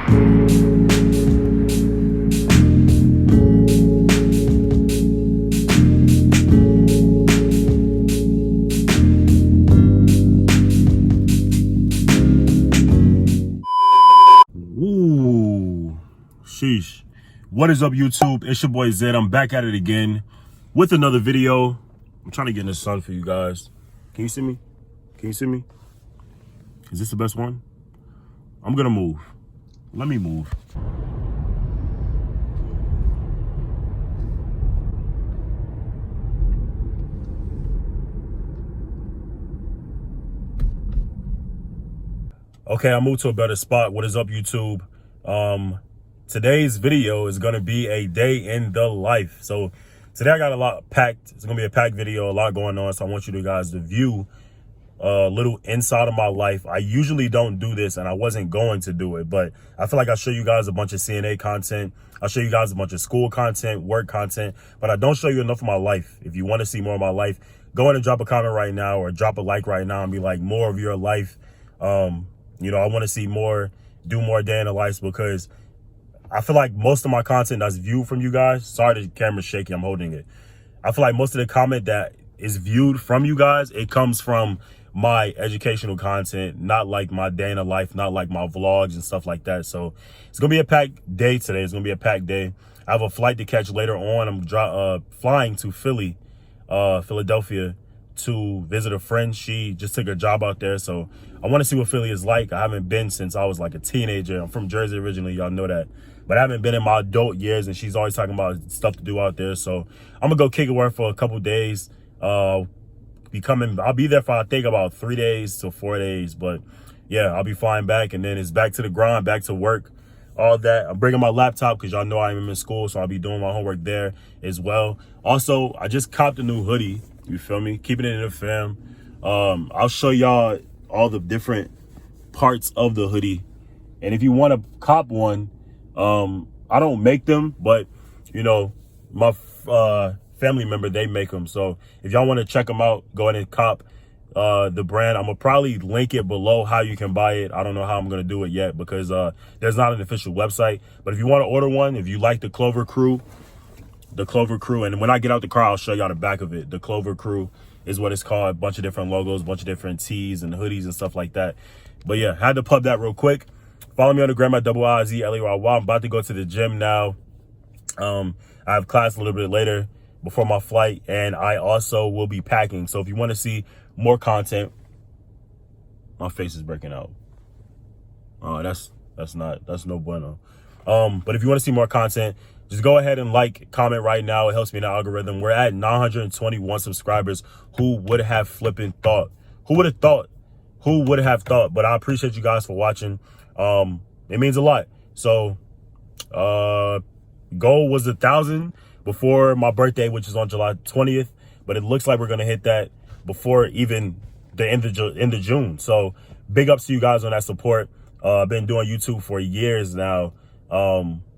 Sheesh. What is up, YouTube? It's your boy Zed. I'm back at it again with another video. I'm trying to get in the sun for you guys. Can you see me? Can you see me? Is this the best one? I'm gonna move. Let me move. Okay, I moved to a better spot. What is up, YouTube? Today's video is gonna be a day in the life. So today I got a lot packed. It's gonna be a packed video, a lot going on. So I want you guys to view a little inside of my life. I usually don't do this, and I wasn't going to do it, but I feel like I show you guys a bunch of CNA content. I'll show you guys a bunch of school content, work content, but I don't show you enough of my life. If you want to see more of my life, go in and drop a comment right now or drop a like right now and be like, more of your life. You know, I want to see more, do more day in the life, because I feel like most of my content that's viewed from you guys, sorry the camera's shaky, I'm holding it. I feel like most of the comment that is viewed from you guys, it comes from my educational content, not like my day in the life, not like my vlogs and stuff like that. So it's gonna be a packed day today. It's gonna be a packed day. I have a flight to catch later on. I'm flying to Philadelphia, to visit a friend. She just took her job out there, so I want to see what Philly is like. I haven't been since I was like a teenager. I'm from Jersey originally, y'all know that, but I haven't been in my adult years, and she's always talking about stuff to do out there. So I'm gonna go kick it with her for a couple days. I'll be there for I think about 3 days to 4 days, but yeah, I'll be flying back, and then it's back to the grind, back to work, all that. I'm bringing my laptop because y'all know I'm in school, so I'll be doing my homework there as well. Also, I just copped a new hoodie. You feel me? Keeping it in the fam. I'll show y'all all the different parts of the hoodie, and if you want to cop one, I don't make them, but you know, my family member, they make them. So if y'all want to check them out, go ahead and cop the brand. I'm gonna probably link it below how you can buy it. I don't know how I'm gonna do it yet, because there's not an official website. But if you want to order one, if you like the Clover Crew, and when I get out the car, I'll show y'all the back of it. The Clover Crew is what it's called. A bunch of different logos, a bunch of different tees and hoodies and stuff like that. But yeah, had to pub that real quick. Follow me on the gram at IZLEYY. I'm about to go to the gym now. I have class a little bit later before my flight, and I also will be packing. So if you want to see more content, my face is breaking out. Oh, that's no bueno. But if you want to see more content, just go ahead and like, comment right now. It helps me in the algorithm. We're at 921 subscribers. Who would have flipping thought? Who would have thought? Who would have thought? But I appreciate you guys for watching. It means a lot. So, goal was 1,000 before my birthday, which is on July 20th. But it looks like we're gonna hit that before even the end of June. So big ups to you guys on that support. I've been doing YouTube for years now.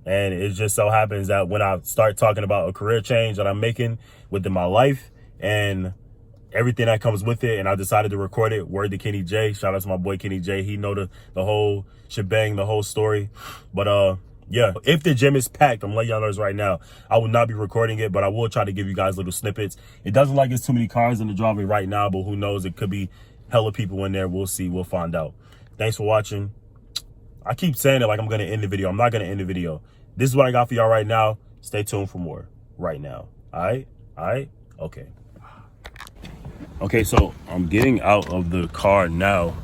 And it just so happens that when I start talking about a career change that I'm making within my life and everything that comes with it, and I decided to record it, word to Kenny J. Shout out to my boy Kenny J. He know the whole shebang, the whole story. But yeah, if the gym is packed, I'm letting y'all know this right now, I will not be recording it, but I will try to give you guys little snippets. It doesn't like there's too many cars in the driveway right now, but who knows? It could be hella people in there. We'll see. We'll find out. Thanks for watching. I keep saying it like I'm going to end the video. I'm not going to end the video. This is what I got for y'all right now. Stay tuned for more right now. All right? All right? Okay. Okay, so I'm getting out of the car now.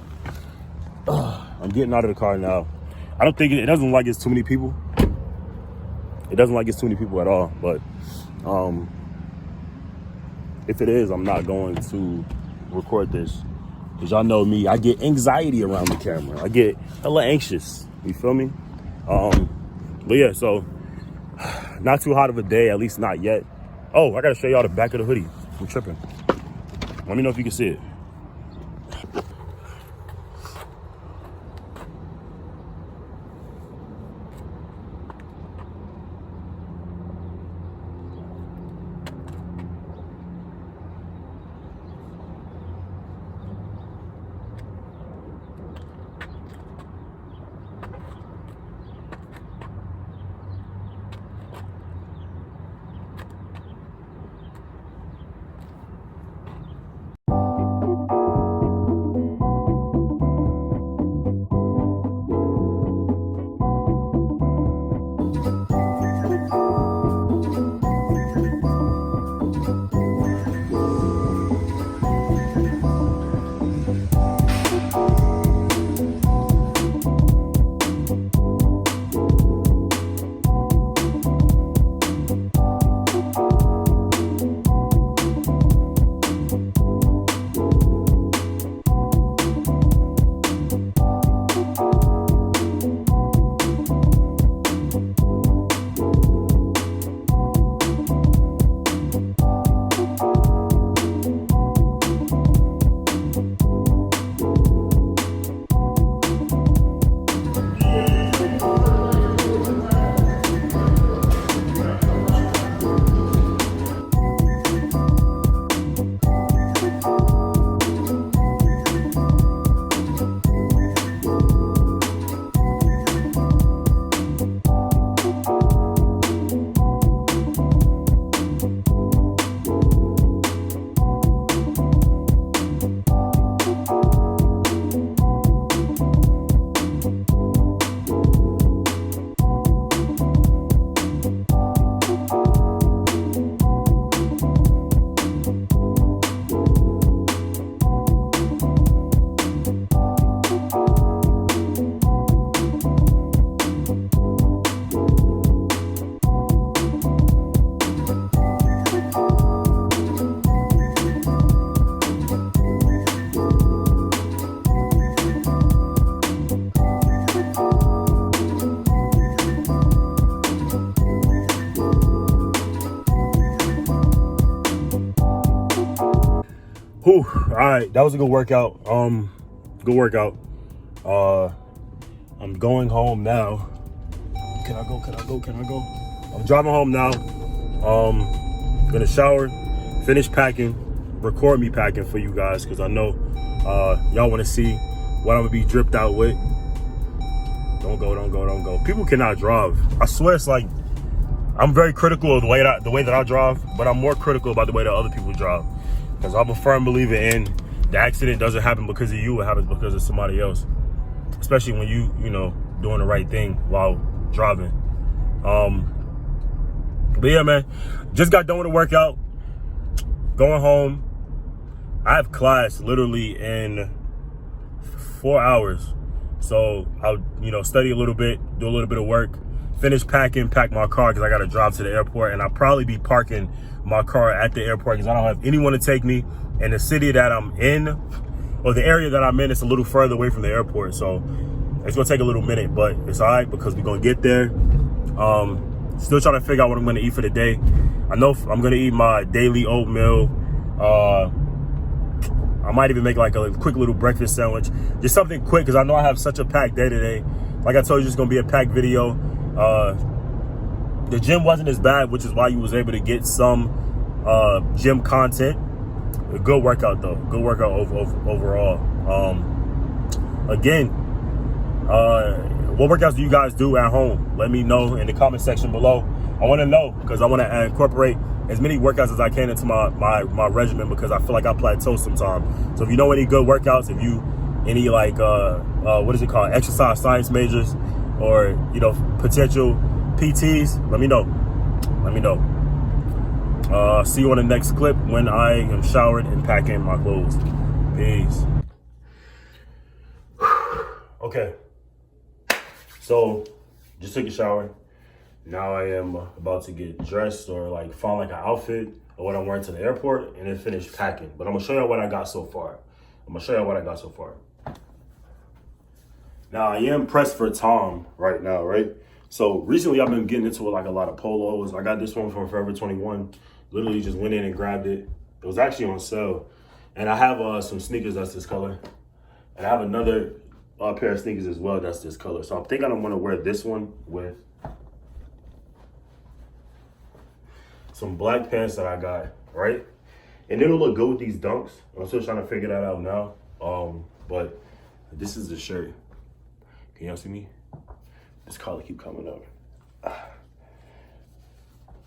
I'm getting out of the car now. I don't think it doesn't like it's too many people. It doesn't like it's too many people at all. But if it is, I'm not going to record this. Because y'all know me, I get anxiety around the camera. I get hella anxious. You feel me? But yeah, so not too hot of a day, at least not yet. Oh, I gotta show y'all the back of the hoodie. I'm tripping. Let me know if you can see it. Whew. All right, that was a good workout. Good workout. I'm going home now. Can I go? I'm driving home now. Gonna shower, finish packing, record me packing for you guys, because I know y'all want to see what I'm gonna be dripped out with. Don't go. People cannot drive. I swear, it's like I'm very critical of the way that I drive, but I'm more critical about the way that other people drive, because I'm a firm believer in the accident doesn't happen because of you, it happens because of somebody else, especially when you know, doing the right thing while driving. But yeah, man, just got done with the workout, going home. I have class literally in 4 hours, so I'll, you know, study a little bit, do a little bit of work, finish packing, pack my car, because I got to drive to the airport, and I'll probably be parking my car at the airport because I don't have anyone to take me, and the city that I'm in, or the area that I'm in, it's a little further away from the airport, so it's gonna take a little minute, but it's all right because we're gonna get there. Still trying to figure out what I'm gonna eat for the day. I know I'm gonna eat my daily oatmeal. I might even make like a quick little breakfast sandwich, just something quick, because I know I have such a packed day today. Like I told you, it's gonna be a packed video. The gym wasn't as bad, which is why you was able to get some gym content. A good workout though, good workout overall. Again, what workouts do you guys do at home? Let me know in the comment section below. I want to know, because I want to incorporate as many workouts as I can into my regimen, because I feel like I plateau sometimes. So if you know any good workouts, if you any like what is it called, exercise science majors, or you know, potential PTs, let me know. See you on the next clip when I am showered and packing my clothes. Peace. Okay, so just took a shower. Now I am about to get dressed, or like find like an outfit or what I'm wearing to the airport, and then finish packing. But I'm gonna show you what I got so far. Now I am pressed for time right now, right? So recently I've been getting into like a lot of polos. I got this one from Forever 21. Literally just went in and grabbed it. It was actually on sale. And I have some sneakers that's this color. And I have another pair of sneakers as well that's this color. So I'm thinking I'm gonna wear this one with some black pants that I got, right? And it'll look good with these dunks. I'm still trying to figure that out now. But this is the shirt. Can y'all see me? This collar keep coming up.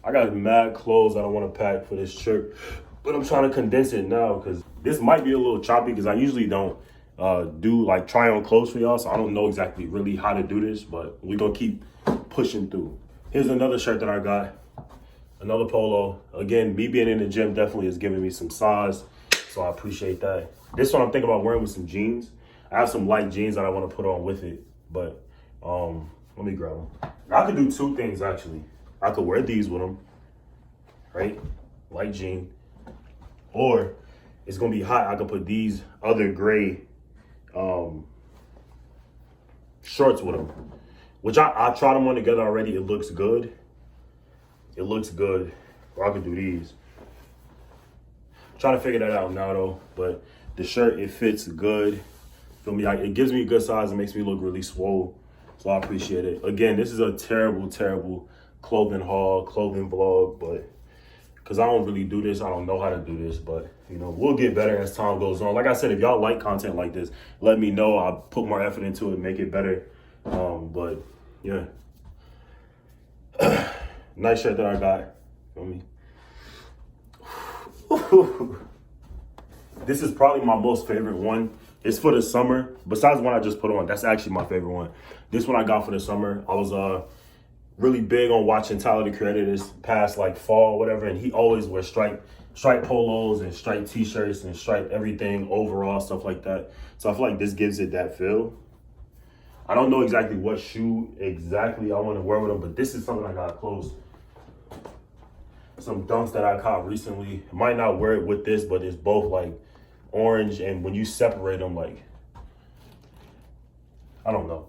I got mad clothes that I want to pack for this trip, but I'm trying to condense it now, because this might be a little choppy, because I usually don't do like try on clothes for y'all, so I don't know exactly really how to do this, but we're gonna keep pushing through. Here's another shirt that I got, another polo. Again, me being in the gym definitely is giving me some size, so I appreciate that. This one I'm thinking about wearing with some jeans. I have some light jeans that I want to put on with it, but let me grab them. I could do two things actually. I could wear these with them, right? Light jean. Or it's gonna be hot, I could put these other gray shorts with them, which I tried them on together already. It looks good. Or I could do these. I'm trying to figure that out now though, but the shirt, it fits good. Feel me? It gives me a good size. It makes me look really swole, so I appreciate it. Again, this is a terrible clothing haul, clothing vlog, but because I don't really do this, I don't know how to do this, but you know, we'll get better as time goes on. Like I said, if y'all like content like this, let me know. I'll put more effort into it, make it better. But yeah, nice shirt that I got. Feel me? This is probably my most favorite one. It's for the summer. Besides the one I just put on, that's actually my favorite one. This one I got for the summer. I was really big on watching Tyler the Creator this past like fall or whatever, and he always wears striped polos and striped t-shirts and striped everything, overall stuff like that. So I feel like this gives it that feel. I don't know exactly what shoe exactly I want to wear with them, but this is something I got close. Some dunks that I caught recently. I might not wear it with this, but it's both like orange, and when you separate them, like, I don't know.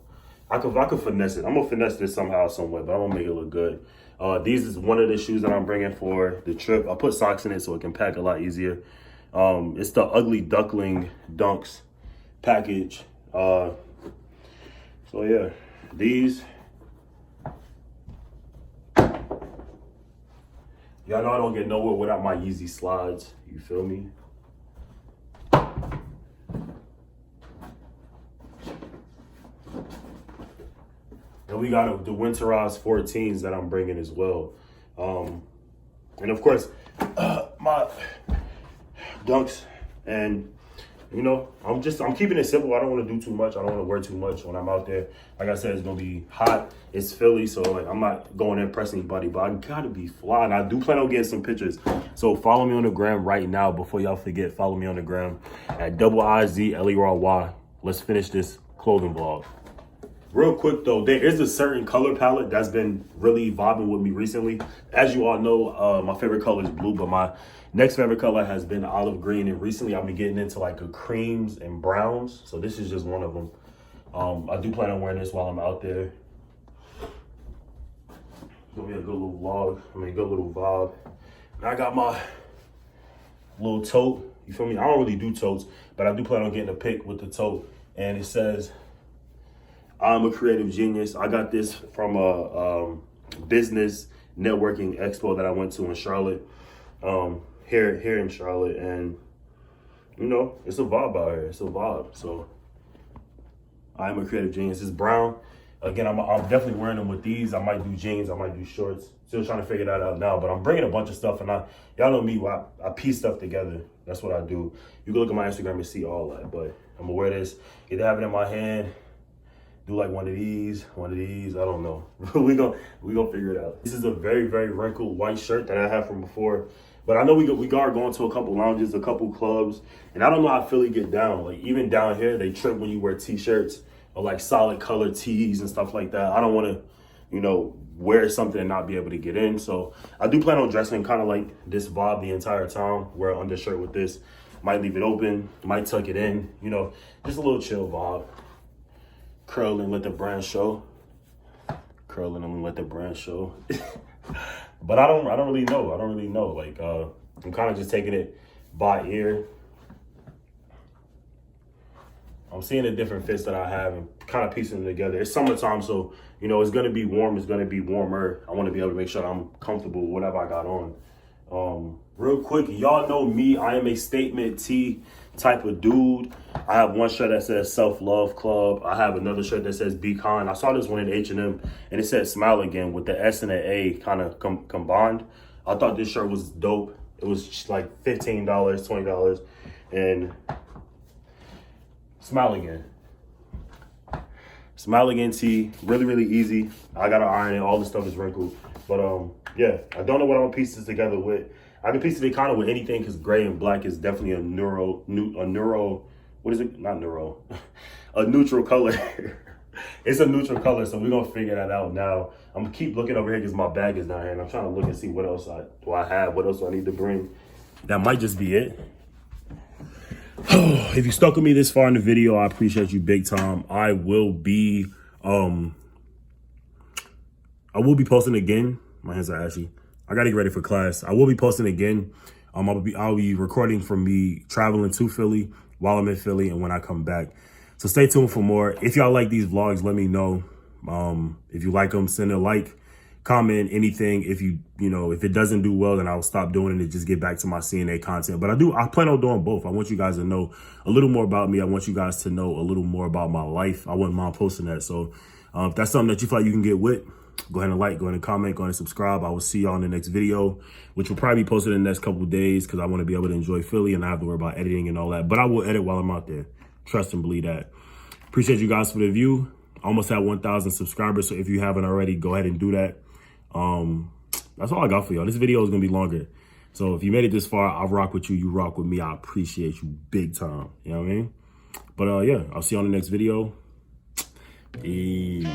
I could finesse it. I'm gonna finesse this somehow, some way, but I'm gonna make it look good. These is one of the shoes that I'm bringing for the trip. I put socks in it so it can pack a lot easier. It's the Ugly Duckling Dunks package. So yeah, these. Y'all know I don't get nowhere without my Yeezy slides. You feel me? And we got the Winterized 14s that I'm bringing as well. And of course, my Dunks. And you know, I'm keeping it simple. I don't want to do too much. I don't want to wear too much when I'm out there. Like I said, it's gonna be hot. It's Philly, so like I'm not going to impress anybody, but I gotta be fly. And I do plan on getting some pictures. So follow me on the gram right now. Before y'all forget, follow me on the gram at IZLERY. Let's finish this clothing vlog. Real quick though, there is a certain color palette that's been really vibing with me recently. As you all know, my favorite color is blue, but my next favorite color has been olive green. And recently I've been getting into like a creams and browns. So this is just one of them. I do plan on wearing this while I'm out there. It's gonna be a good little vlog. Good little vibe. And I got my little tote. You feel me? I don't really do totes, but I do plan on getting a pic with the tote. And it says, I'm a creative genius. I got this from a business networking expo that I went to in Charlotte, here in Charlotte. And, you know, it's a vibe out here. It's a vibe. So I'm a creative genius. It's brown. Again, I'm definitely wearing them with these. I might do jeans. I might do shorts. Still trying to figure that out now. But I'm bringing a bunch of stuff. And y'all know me, I piece stuff together. That's what I do. You can look at my Instagram and see all that. But I'm going to wear this. Either have it in my hand. Do like one of these, I don't know. we gonna figure it out. This is a very, very wrinkled white shirt that I had from before. But I know we are going to a couple lounges, a couple clubs, and I don't know how Philly get down. Like even down here, they trip when you wear t-shirts or like solid colored tees and stuff like that. I don't want to, you know, wear something and not be able to get in. So I do plan on dressing kind of like this vibe the entire time. Wear an undershirt with this. Might leave it open, might tuck it in, you know, just a little chill vibe. Curl and let the brand show. Curl and let the brand show. But I don't really know. I don't really know. Like I'm kind of just taking it by ear. I'm seeing the different fits that I have and kind of piecing them together. It's summertime, so you know it's gonna be warm. It's gonna be warmer. I want to be able to make sure I'm comfortable with whatever I got on. Real quick, y'all know me. I am a statement tee type of dude. I have one shirt that says Self-Love Club. I have another shirt that says Be Kind. I saw this one in H&M and it said Smile Again with the S and the A kind of combined. I thought this shirt was dope. It was like $15, $20, and Smile Again. Smile Again tee, really, really easy. I gotta iron it. All the stuff is wrinkled. But yeah, I don't know what I'm gonna piece this together with. I can piece it kind of with anything because gray and black is definitely a neutral color. It's a neutral color, so we're gonna figure that out now. I'm gonna keep looking over here because my bag is down here, and I'm trying to look and see what else I have, what else do I need to bring. That might just be it. If you stuck with me this far in the video, I appreciate you big time. I will be posting again. My hands are ashy. I gotta get ready for class. I will be posting again. I'll be recording from me traveling to Philly while I'm in Philly and when I come back. So stay tuned for more. If y'all like these vlogs, let me know. If you like them, send a like, comment, anything. If if it doesn't do well, then I'll stop doing it and just get back to my CNA content. But I plan on doing both. I want you guys to know a little more about me. I want you guys to know a little more about my life. I wouldn't mind posting that. So if that's something that you feel like you can get with, go ahead and like, go ahead and comment, go ahead and subscribe. I will see y'all in the next video, which will probably be posted in the next couple of days because I want to be able to enjoy Philly and not have to worry about editing and all that. But I will edit while I'm out there. Trust and believe that. Appreciate you guys for the view. Almost at 1,000 subscribers. So if you haven't already, go ahead and do that. That's all I got for y'all. This video is going to be longer. So if you made it this far, I rock with you. You rock with me. I appreciate you big time. You know what I mean? But yeah, I'll see you on the next video. Peace.